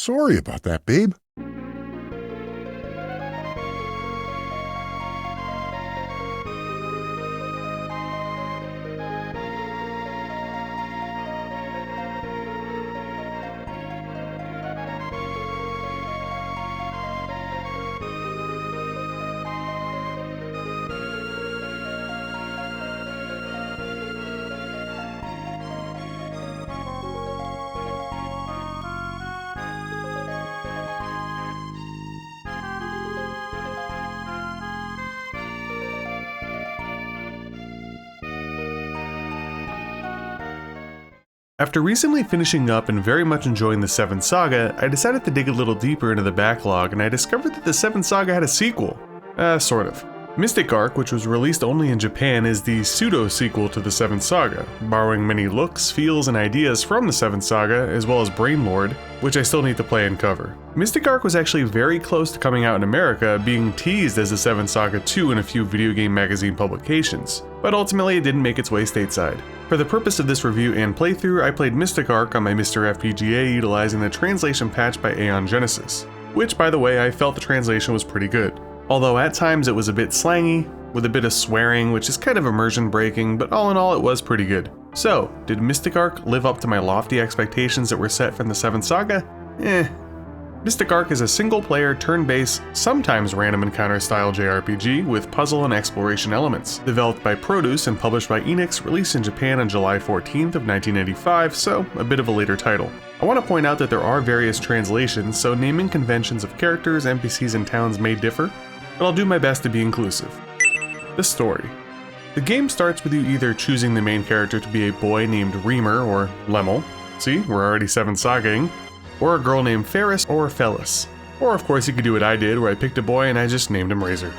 Sorry about that, babe. After recently finishing up and very much enjoying the 7th Saga, I decided to dig a little deeper into the backlog, and I discovered that the 7th Saga had a sequel. Sort of. Mystic Ark, which was released only in Japan, is the pseudo-sequel to the 7th Saga, borrowing many looks, feels, and ideas from the 7th Saga, as well as Brain Lord, which I still need to play and cover. Mystic Ark was actually very close to coming out in America, being teased as the 7th Saga II in a few video game magazine publications, but ultimately it didn't make its way stateside. For the purpose of this review and playthrough, I played Mystic Ark on my Mr. FPGA utilizing the translation patch by Aeon Genesis, which, by the way, I felt the translation was pretty good. Although at times it was a bit slangy, with a bit of swearing, which is kind of immersion breaking, but all in all it was pretty good. So, did Mystic Ark live up to my lofty expectations that were set from the 7th Saga? Mystic Ark is a single-player, turn-based, sometimes random encounter-style JRPG with puzzle and exploration elements. Developed by Produce and published by Enix, released in Japan on July 14th of 1985, so a bit of a later title. I want to point out that there are various translations, so naming conventions of characters, NPCs, and towns may differ, but I'll do my best to be inclusive. The story. The game starts with you either choosing the main character to be a boy named Reamer or Lemel, see, we're already 7th Sagaing, or a girl named Ferris or Phyllis. Or of course you could do what I did, where I picked a boy and I just named him Razor.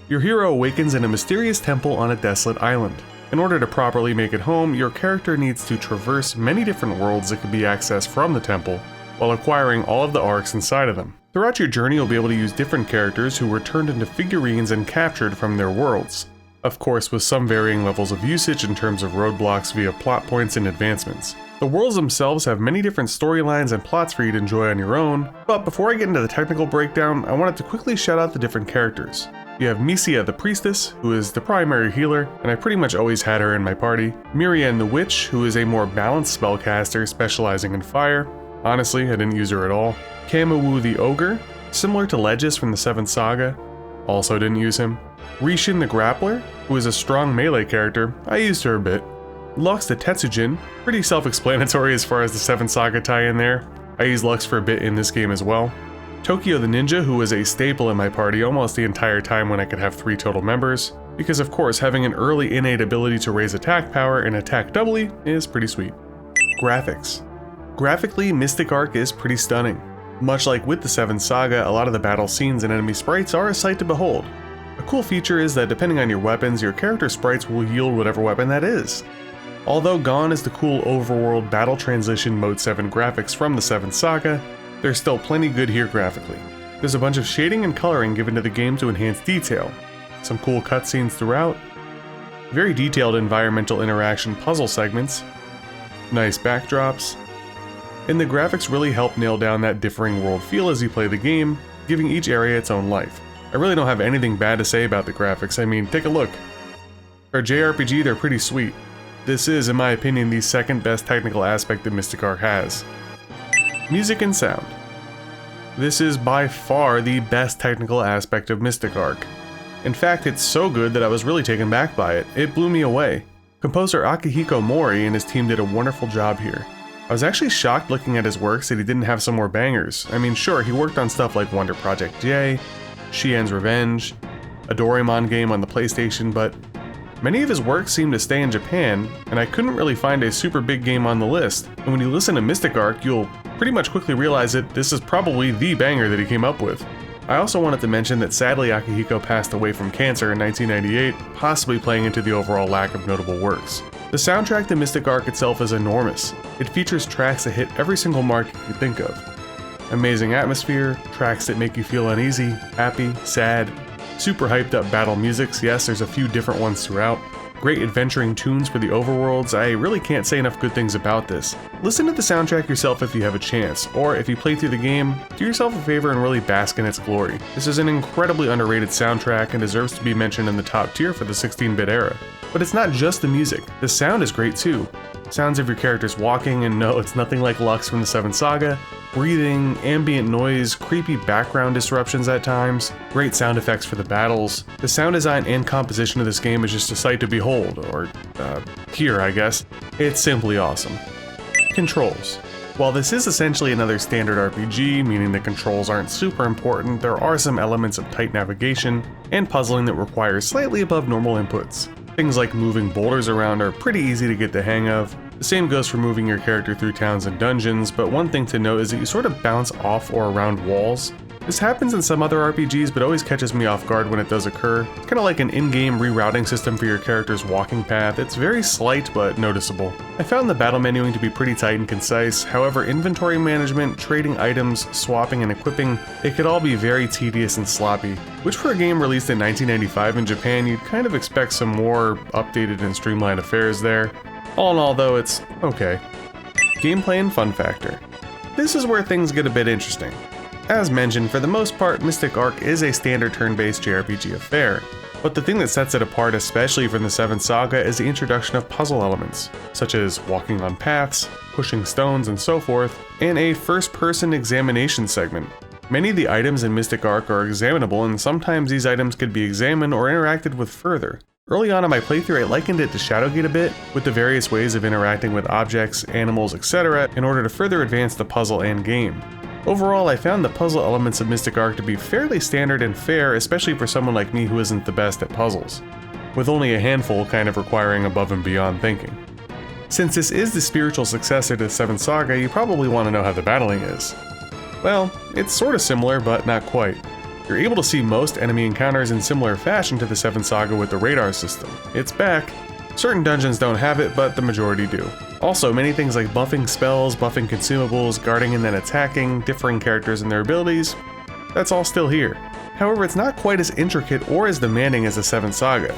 Your hero awakens in a mysterious temple on a desolate island. In order to properly make it home, your character needs to traverse many different worlds that can be accessed from the temple, while acquiring all of the arcs inside of them. Throughout your journey you'll be able to use different characters who were turned into figurines and captured from their worlds. Of course, with some varying levels of usage in terms of roadblocks via plot points and advancements. The worlds themselves have many different storylines and plots for you to enjoy on your own, but before I get into the technical breakdown, I wanted to quickly shout out the different characters. You have Misia the Priestess, who is the primary healer, and I pretty much always had her in my party. Miriam the Witch, who is a more balanced spellcaster specializing in fire. Honestly, I didn't use her at all. Kamawu the Ogre, similar to Legis from the 7th Saga. Also didn't use him. Rishin the Grappler, who is a strong melee character. I used her a bit. Lux the Tetsujin, pretty self-explanatory as far as the 7th Saga tie in there. I used Lux for a bit in this game as well. Tokyo the Ninja, who was a staple in my party almost the entire time when I could have 3 total members, because of course having an early innate ability to raise attack power and attack doubly is pretty sweet. Graphics. Graphically, Mystic Ark is pretty stunning. Much like with the 7th Saga, a lot of the battle scenes and enemy sprites are a sight to behold. A cool feature is that depending on your weapons, your character sprites will yield whatever weapon that is. Although gone is the cool overworld battle transition Mode 7 graphics from the 7th Saga, there's still plenty good here graphically. There's a bunch of shading and coloring given to the game to enhance detail, some cool cutscenes throughout, very detailed environmental interaction puzzle segments, nice backdrops, and the graphics really help nail down that differing world feel as you play the game, giving each area its own life. I really don't have anything bad to say about the graphics. I mean, take a look. For a JRPG, they're pretty sweet. This is, in my opinion, the second best technical aspect that Mystic Ark has. Music and sound. This is by far the best technical aspect of Mystic Ark. In fact, it's so good that I was really taken back by it. It blew me away. Composer Akihiko Mori and his team did a wonderful job here. I was actually shocked looking at his works that he didn't have some more bangers. I mean, sure, he worked on stuff like Wonder Project J, Shien's Revenge, a Doraemon game on the PlayStation, but many of his works seem to stay in Japan, and I couldn't really find a super big game on the list. And when you listen to Mystic Ark, you'll pretty much quickly realize that this is probably the banger that he came up with. I also wanted to mention that sadly Akihiko passed away from cancer in 1998, possibly playing into the overall lack of notable works. The soundtrack to Mystic Ark itself is enormous. It features tracks that hit every single mark you could think of. Amazing atmosphere, tracks that make you feel uneasy, happy, sad, super hyped up battle musics, yes, there's a few different ones throughout, great adventuring tunes for the overworlds. I really can't say enough good things about this. Listen to the soundtrack yourself if you have a chance, or if you play through the game, do yourself a favor and really bask in its glory. This is an incredibly underrated soundtrack and deserves to be mentioned in the top tier for the 16-bit era. But it's not just the music, the sound is great too. Sounds of your characters walking, and no, it's nothing like Lux from the 7th Saga. Breathing, ambient noise, creepy background disruptions at times, great sound effects for the battles. The sound design and composition of this game is just a sight to behold, or hear, I guess. It's simply awesome. Controls. While this is essentially another standard RPG, meaning the controls aren't super important, there are some elements of tight navigation and puzzling that require slightly above normal inputs. Things like moving boulders around are pretty easy to get the hang of. The same goes for moving your character through towns and dungeons, but one thing to note is that you sort of bounce off or around walls. This happens in some other RPGs, but always catches me off guard when it does occur. It's kind of like an in-game rerouting system for your character's walking path. It's very slight, but noticeable. I found the battle menuing to be pretty tight and concise. However, inventory management, trading items, swapping and equipping, it could all be very tedious and sloppy. Which for a game released in 1995 in Japan, you'd kind of expect some more updated and streamlined affairs there. All in all though, it's okay. Gameplay and fun factor. This is where things get a bit interesting. As mentioned, for the most part, Mystic Ark is a standard turn-based JRPG affair, but the thing that sets it apart, especially from the 7th Saga, is the introduction of puzzle elements, such as walking on paths, pushing stones, and so forth, and a first-person examination segment. Many of the items in Mystic Ark are examinable, and sometimes these items could be examined or interacted with further. Early on in my playthrough, I likened it to Shadowgate a bit, with the various ways of interacting with objects, animals, etc. in order to further advance the puzzle and game. Overall, I found the puzzle elements of Mystic Ark to be fairly standard and fair, especially for someone like me who isn't the best at puzzles, with only a handful kind of requiring above and beyond thinking. Since this is the spiritual successor to the 7th Saga, you probably want to know how the battling is. Well, it's sort of similar, but not quite. You're able to see most enemy encounters in similar fashion to the 7th Saga with the radar system. It's back. Certain dungeons don't have it, but the majority do. Also, many things like buffing spells, buffing consumables, guarding and then attacking, differing characters and their abilities, that's all still here. However, it's not quite as intricate or as demanding as the 7th Saga.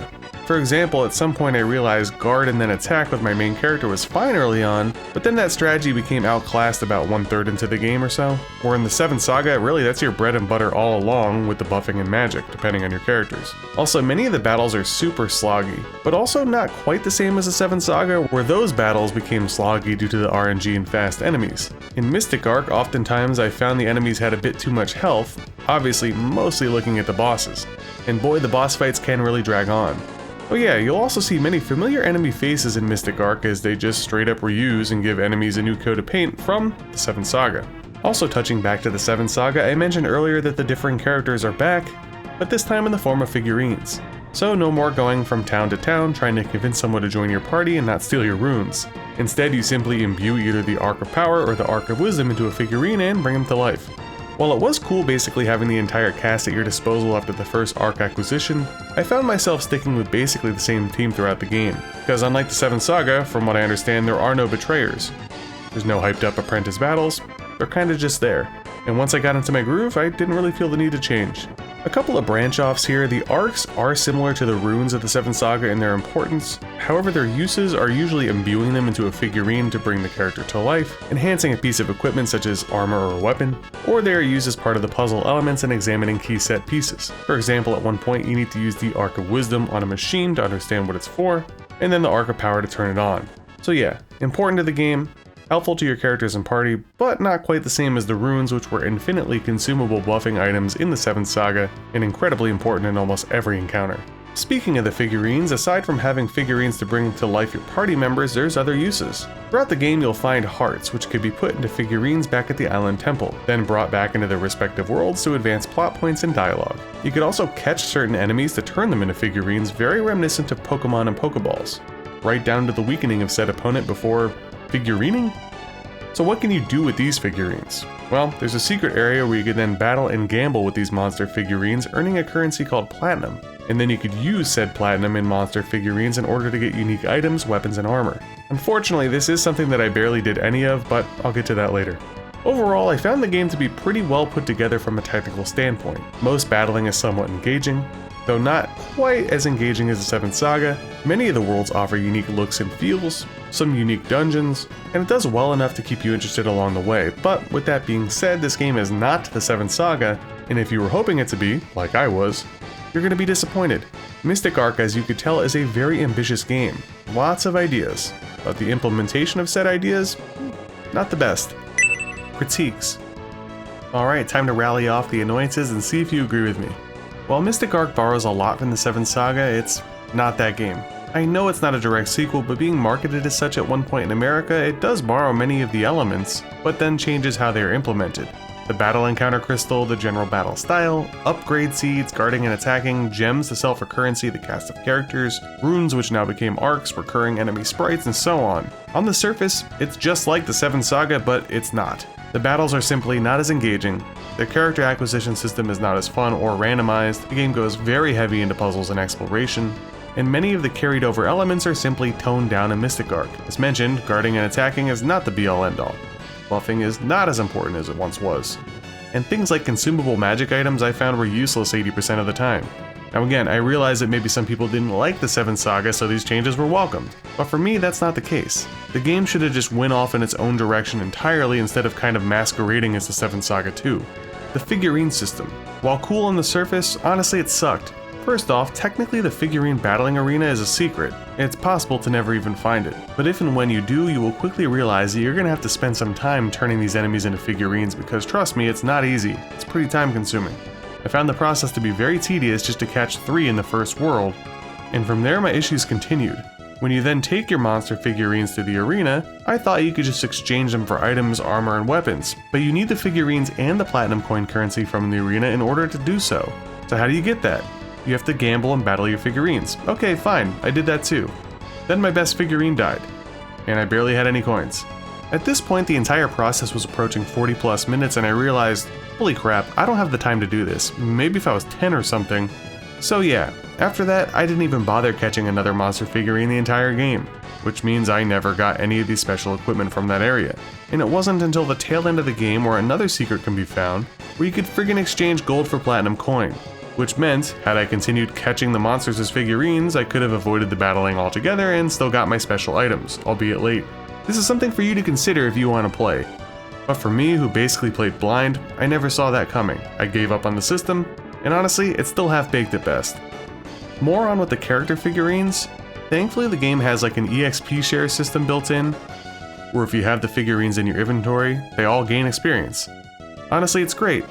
For example, at some point I realized guard and then attack with my main character was fine early on, but then that strategy became outclassed about 1/3 into the game or so. Where in the 7th Saga, really that's your bread and butter all along with the buffing and magic, depending on your characters. Also, many of the battles are super sloggy, but also not quite the same as the 7th Saga, where those battles became sloggy due to the RNG and fast enemies. In Mystic Ark, oftentimes I found the enemies had a bit too much health, obviously mostly looking at the bosses. And boy, the boss fights can really drag on. Oh yeah, you'll also see many familiar enemy faces in Mystic Ark as they just straight up reuse and give enemies a new coat of paint from the 7th Saga. Also touching back to the 7th Saga, I mentioned earlier that the differing characters are back, but this time in the form of figurines. So no more going from town to town trying to convince someone to join your party and not steal your runes. Instead, you simply imbue either the Ark of Power or the Ark of Wisdom into a figurine and bring them to life. While it was cool basically having the entire cast at your disposal after the first Ark acquisition, I found myself sticking with basically the same team throughout the game, because unlike the 7th Saga, from what I understand, there are no betrayers. There's no hyped up apprentice battles, they're kinda just there. And once I got into my groove, I didn't really feel the need to change. A couple of branch-offs here, the arcs are similar to the runes of the 7th Saga in their importance, however their uses are usually imbuing them into a figurine to bring the character to life, enhancing a piece of equipment such as armor or a weapon, or they are used as part of the puzzle elements and examining key set pieces. For example, at one point you need to use the Ark of Wisdom on a machine to understand what it's for, and then the Ark of Power to turn it on. So yeah, important to the game, helpful to your characters and party, but not quite the same as the runes, which were infinitely consumable buffing items in the 7th Saga and incredibly important in almost every encounter. Speaking of the figurines, aside from having figurines to bring to life your party members, there's other uses. Throughout the game you'll find hearts, which could be put into figurines back at the island temple, then brought back into their respective worlds to advance plot points and dialogue. You could also catch certain enemies to turn them into figurines, very reminiscent of Pokemon and Pokeballs, right down to the weakening of said opponent before figurining? So what can you do with these figurines? Well, there's a secret area where you can then battle and gamble with these monster figurines, earning a currency called platinum. And then you could use said platinum in monster figurines in order to get unique items, weapons, and armor. Unfortunately, this is something that I barely did any of, but I'll get to that later. Overall, I found the game to be pretty well put together from a technical standpoint. Most battling is somewhat engaging. Though not quite as engaging as the 7th Saga, many of the worlds offer unique looks and feels, some unique dungeons, and it does well enough to keep you interested along the way. But with that being said, this game is not the 7th Saga, and if you were hoping it to be, like I was, you're going to be disappointed. Mystic Ark, as you could tell, is a very ambitious game. Lots of ideas, but the implementation of said ideas, not the best. Critiques. Alright, time to rally off the annoyances and see if you agree with me. While Mystic Ark borrows a lot from the 7th Saga, it's not that game. I know it's not a direct sequel, but being marketed as such at one point in America, it does borrow many of the elements, but then changes how they are implemented. The battle encounter crystal, the general battle style, upgrade seeds, guarding and attacking, gems to sell for currency, the cast of characters, runes which now became arcs, recurring enemy sprites, and so on. On the surface, it's just like the 7th Saga, but it's not. The battles are simply not as engaging, the character acquisition system is not as fun or randomized, the game goes very heavy into puzzles and exploration, and many of the carried over elements are simply toned down in Mystic Ark. As mentioned, guarding and attacking is not the be-all end-all. Buffing is not as important as it once was. And things like consumable magic items I found were useless 80% of the time. Now again, I realize that maybe some people didn't like the 7th Saga, so these changes were welcomed. But for me, that's not the case. The game should have just went off in its own direction entirely instead of kind of masquerading as the 7th Saga II. The figurine system. While cool on the surface, honestly it sucked. First off, technically the figurine battling arena is a secret. It's possible to never even find it. But if and when you do, you will quickly realize that you're going to have to spend some time turning these enemies into figurines because trust me, it's not easy. It's pretty time consuming. I found the process to be very tedious just to catch 3 in the first world, and from there my issues continued. When you then take your monster figurines to the arena, I thought you could just exchange them for items, armor, and weapons, but you need the figurines and the platinum coin currency from the arena in order to do so. So how do you get that? You have to gamble and battle your figurines. Okay, fine, I did that too. Then my best figurine died, and I barely had any coins. At this point, the entire process was approaching 40 plus minutes and I realized, holy crap, I don't have the time to do this. Maybe if I was 10 or something. So yeah, after that, I didn't even bother catching another monster figurine the entire game, which means I never got any of the special equipment from that area. And it wasn't until the tail end of the game where another secret can be found, where you could friggin' exchange gold for platinum coin. Which meant, had I continued catching the monsters as figurines, I could have avoided the battling altogether and still got my special items, albeit late. This is something for you to consider if you want to play. But for me, who basically played blind, I never saw that coming. I gave up on the system, and honestly, it's still half-baked at best. More on with the character figurines, thankfully the game has like an EXP share system built in, where if you have the figurines in your inventory, they all gain experience. Honestly, it's great.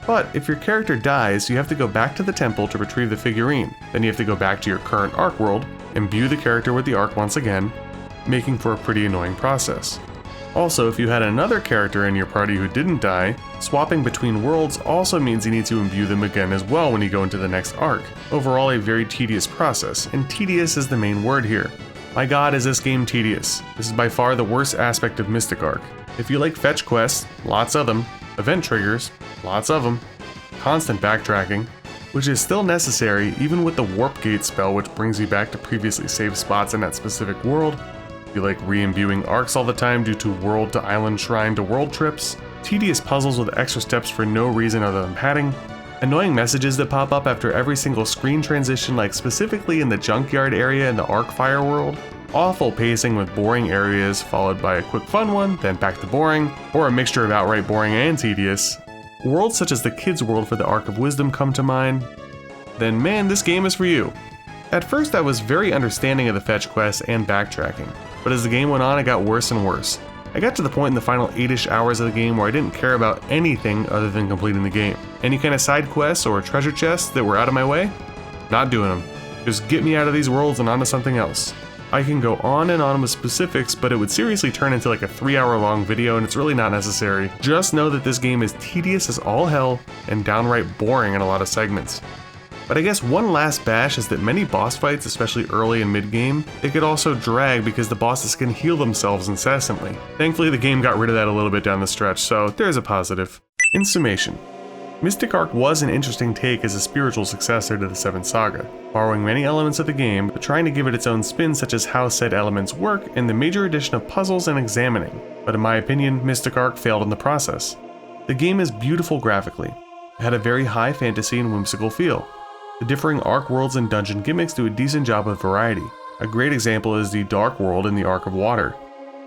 But if your character dies, you have to go back to the temple to retrieve the figurine. Then you have to go back to your current Ark world, imbue the character with the Ark once again, making for a pretty annoying process. Also, if you had another character in your party who didn't die, swapping between worlds also means you need to imbue them again as well when you go into the next Ark. Overall, a very tedious process, and tedious is the main word here. My god, is this game tedious. This is by far the worst aspect of Mystic Ark. If you like fetch quests, lots of them, event triggers, lots of them, constant backtracking, which is still necessary even with the warp gate spell which brings you back to previously saved spots in that specific world, if you like re-imbuing arcs all the time due to world to island shrine to world trips, tedious puzzles with extra steps for no reason other than padding, annoying messages that pop up after every single screen transition like specifically in the junkyard area in the Arc Fire world, awful pacing with boring areas followed by a quick fun one, then back to boring, or a mixture of outright boring and tedious. Worlds such as the Kids World for the Ark of Wisdom come to mind. Then man, this game is for you. At first I was very understanding of the fetch quests and backtracking, but as the game went on it got worse and worse. I got to the point in the final 8-ish hours of the game where I didn't care about anything other than completing the game. Any kind of side quests or treasure chests that were out of my way? Not doing them. Just get me out of these worlds and onto something else. I can go on and on with specifics, but it would seriously turn into like a 3-hour long video and it's really not necessary. Just know that this game is tedious as all hell and downright boring in a lot of segments. But I guess one last bash is that many boss fights, especially early and mid-game, they could also drag because the bosses can heal themselves incessantly. Thankfully the game got rid of that a little bit down the stretch, so there's a positive. In summation, Mystic Ark was an interesting take as a spiritual successor to the 7th Saga, borrowing many elements of the game, but trying to give it its own spin such as how said elements work and the major addition of puzzles and examining. But in my opinion, Mystic Ark failed in the process. The game is beautiful graphically. It had a very high fantasy and whimsical feel. The differing Ark worlds and dungeon gimmicks do a decent job with variety. A great example is the Dark World in the Ark of Water.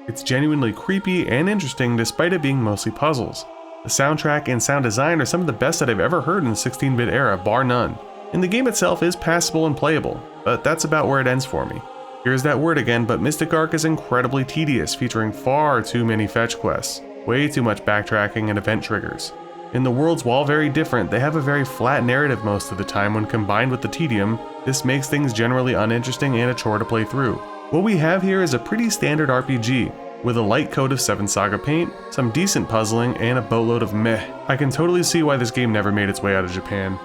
It's genuinely creepy and interesting despite it being mostly puzzles. The soundtrack and sound design are some of the best that I've ever heard in the 16-bit era, bar none. And the game itself is passable and playable, but that's about where it ends for me. Here's that word again, but Mystic Ark is incredibly tedious, featuring far too many fetch quests, way too much backtracking and event triggers. In the worlds, while very different, they have a very flat narrative most of the time. When combined with the tedium, this makes things generally uninteresting and a chore to play through. What we have here is a pretty standard RPG, with a light coat of 7th Saga paint, some decent puzzling, and a boatload of meh. I can totally see why this game never made its way out of Japan.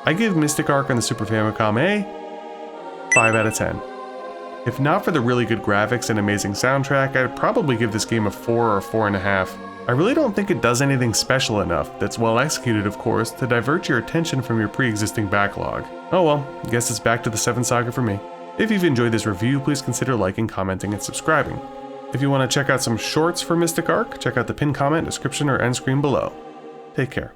I give Mystic Ark on the Super Famicom a 5 out of 10. If not for the really good graphics and amazing soundtrack, I'd probably give this game a 4 or 4.5. I really don't think it does anything special enough, that's well executed of course, to divert your attention from your pre-existing backlog. Oh well, guess it's back to the 7th Saga for me. If you've enjoyed this review, please consider liking, commenting, and subscribing. If you want to check out some shorts for Mystic Ark, check out the pinned comment, description, or end screen below. Take care.